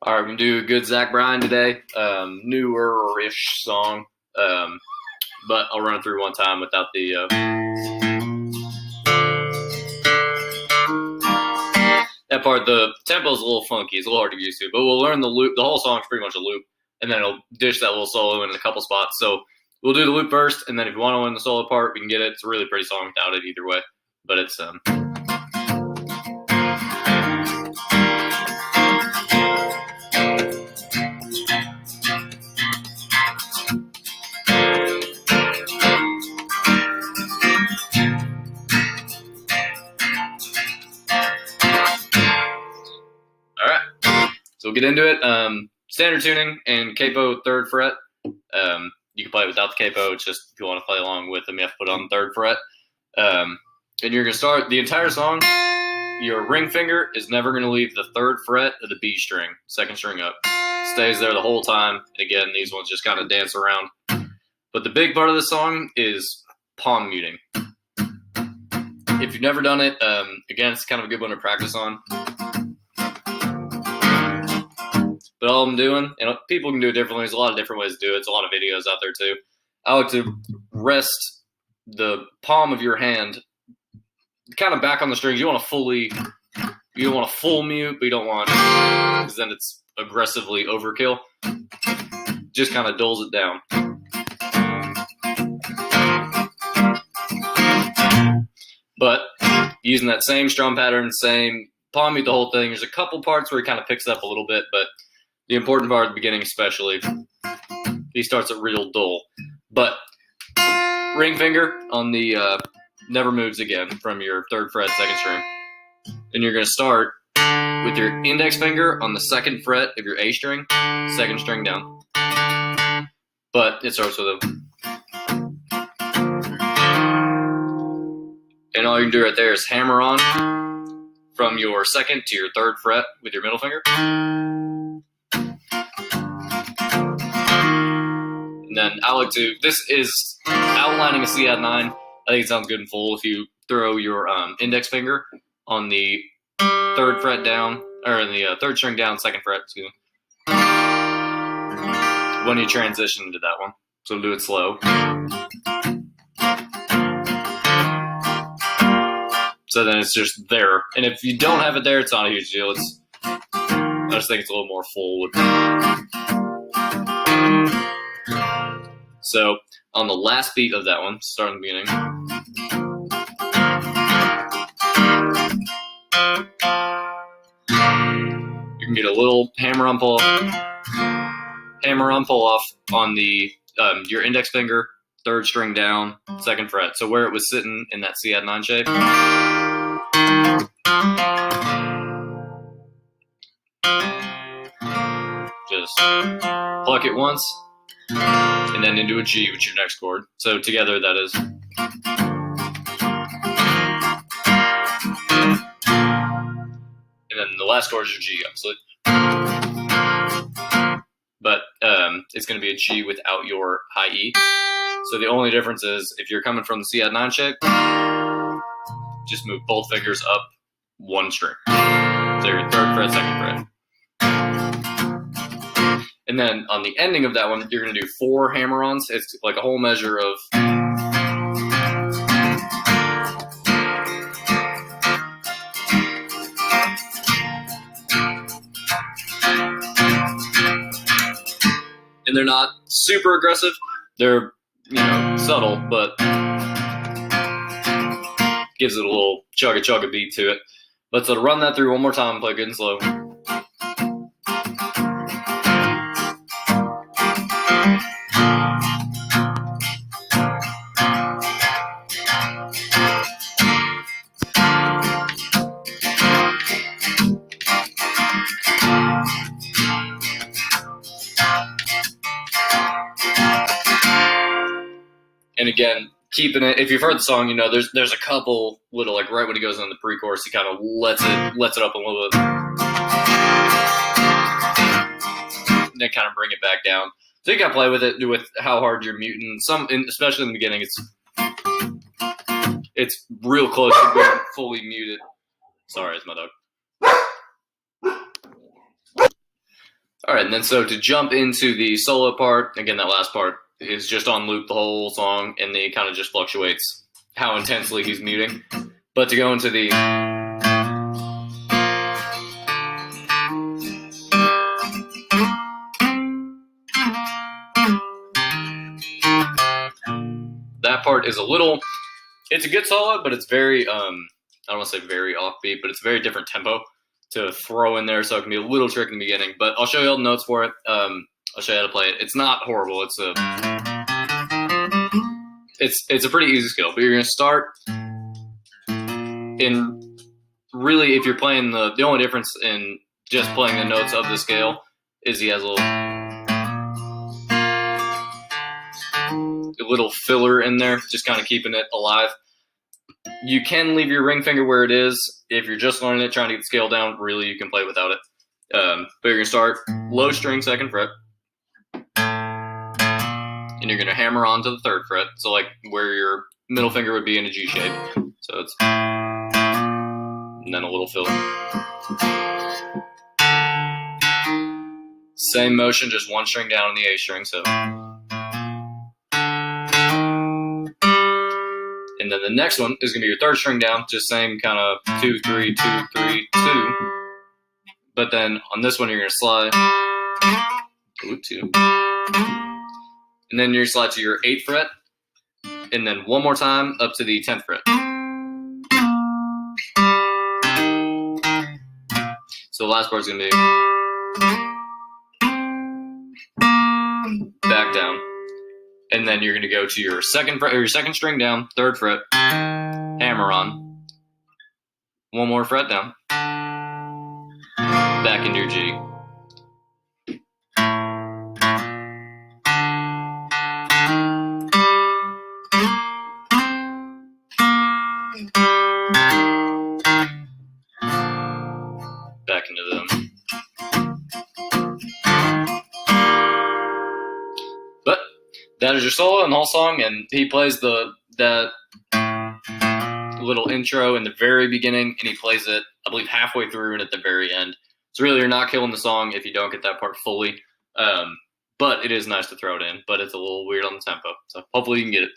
All right, we're gonna do a good Bryan today. Newer-ish song, but I'll run it through one time without the. That part, the tempo is a little funky. It's a little hard to get used to, but we'll learn the loop. The whole song's pretty much a loop, and then it'll dish that little solo in a couple spots. So we'll do the loop first, and then if you want to learn the solo part, we can get it. It's a really pretty song without it either way, but it's So we'll get into it. Standard tuning and capo 3rd fret. You can play it without the capo. It's just if you want to play along with them, you have to put it on the 3rd fret. And you're going to start the entire song. Your ring finger is never going to leave the 3rd fret of the B string, 2nd string up. Stays there the whole time. And again, these ones just kind of dance around. But the big part of the song is palm muting. If you've never done it, again, it's kind of a good one to practice on. But all I'm doing, and people can do it differently. There's a lot of different ways to do it. There's a lot of videos out there too. I like to rest the palm of your hand kind of back on the strings. You don't want to full mute, but you don't want, because then it's aggressively overkill. Just kind of dulls it down. But using that same strum pattern, same palm mute the whole thing. There's a couple parts where it kind of picks up a little bit, but the important part at the beginning especially, he starts at real dull. But ring finger on the never moves again from your 3rd fret, 2nd string. And you're going to start with your index finger on the 2nd fret of your A string, 2nd string down. But it starts with a... And all you can do right there is hammer on from your 2nd to your 3rd fret with your middle finger. And then I like to, this is outlining a C add 9. I think it sounds good in full if you throw your index finger on the 3rd fret down, or the 3rd string down, 2nd fret, excuse me, when you transition into that one. So we'll do it slow. So then it's just there. And if you don't have it there, it's not a huge deal. I just think it's a little more full. So on the last beat of that one, starting the beginning. You can get a little hammer-on pull-off on the your index finger, 3rd string down, 2nd fret. So where it was sitting in that C add 9 shape. Just pluck it once, and then into a G with your next chord. So together that is. And then the last chord is your G, obviously. But it's going to be a G without your high E. So the only difference is if you're coming from the C add 9 shape, just move both fingers up 1 string. So your 3rd fret, 2nd fret. And then on the ending of that one, you're going to do 4 hammer-ons. It's like a whole measure of... And they're not super aggressive. They're, subtle, but gives it a little chugga beat to it. Let's run that through one more time, play good and slow. And again, keeping it, if you've heard the song, there's a couple little, like right when he goes on the pre-chorus, he kind of lets it up a little bit. And then kind of bring it back down. So you got to play with it, with how hard you're muting. Especially in the beginning, it's real close to being fully muted. Sorry, it's my dog. All right, and then so to jump into the solo part, again, that last part is just on loop the whole song, and then it kind of just fluctuates how intensely he's muting. But to go into the that part is a little, it's a good solo, but it's very, I don't want to say very offbeat, but it's a very different tempo to throw in there, so it can be a little tricky in the beginning. But I'll show you all the notes for it. I'll show you how to play it. It's not horrible. It's a pretty easy skill, but you're going to start in, really, if you're playing the only difference in just playing the notes of the scale is he has a little filler in there, just kind of keeping it alive. You can leave your ring finger where it is. If you're just learning it, trying to get the scale down, really you can play without it. But you're going to start low string 2nd fret, and you're going to hammer on to the 3rd fret, so like where your middle finger would be in a G shape. So it's, and then a little filler. Same motion, just 1 string down on the A string, so. And then the next one is going to be your 3rd string down, just same kind of 2, 3, 2, 3, 2. But then on this one, you're going to slide to 2. And then you're going to slide to your 8th fret, and then one more time up to the 10th fret. So the last part is going to be back down. And then you're going to go to your 2nd fret, or your 2nd string down, 3rd fret, hammer on, 1 more fret down, back into your G. Back into them. But that is your solo and the whole song, and he plays that little intro in the very beginning, and he plays it, I believe, halfway through and at the very end. So really, you're not killing the song if you don't get that part fully. But it is nice to throw it in, but it's a little weird on the tempo. So hopefully you can get it.